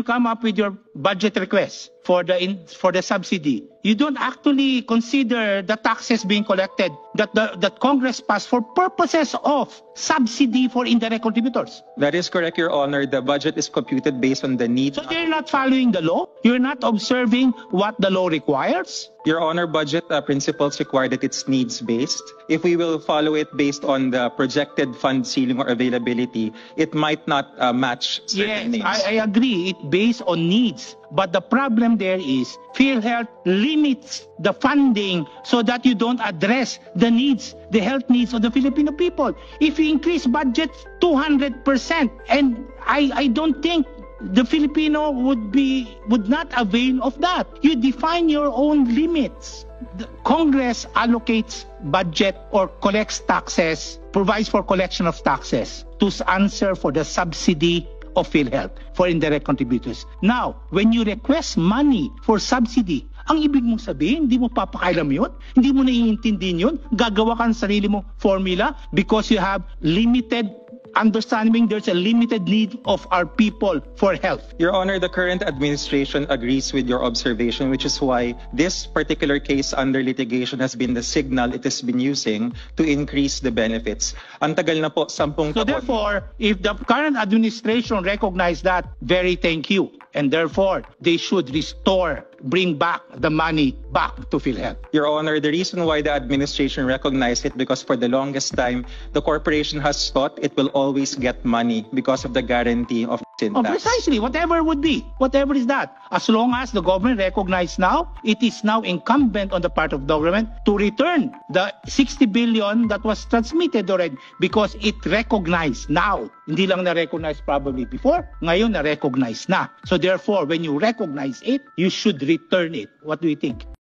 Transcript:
you come up with your budget request for the subsidy, you don't actually consider the taxes being collected that Congress passed for purposes of subsidy for indirect contributors. That is correct, Your Honor. The budget is computed based on the need. So you're not following the law? You're not observing what the law requires? Your Honor, budget principles require that it's needs-based. If we will follow it based on the projected fund ceiling or availability, it might not match certain needs. I agree. It's based on needs. But the problem there is PhilHealth limits the funding so that you don't address the needs, the health needs of the Filipino people. If you increase budget 200%, and I don't think the Filipino would not avail of that. You define your own limits. The Congress allocates budget or collects taxes, provides for collection of taxes to answer for the subsidy of PhilHealth for indirect contributors. Now, when you request money for subsidy, ang ibig mong sabihin, hindi mo papakailam yun, hindi mo naiintindihin yun, gagawa ka ng sarili mong formula because you have limited understanding there's a limited need of our people for health. Your Honor, the current administration agrees with your observation, which is why this particular case under litigation has been the signal it has been using to increase the benefits. Ang tagal na po, 10 taon. So therefore, if the current administration recognize that, very thank you. And therefore, they should bring back the money back to PhilHealth. Your Honor, the reason why the administration recognized it because for the longest time, the corporation has thought it will always get money because of the guarantee of sin tax. Precisely, whatever would be, whatever is that. As long as the government recognizes now, it is now incumbent on the part of the government to return the 60 billion that was transmitted already because it recognized now. Hindi lang na-recognize probably before, ngayon na-recognize na. So therefore, when you recognize it, you should return it. What do you think?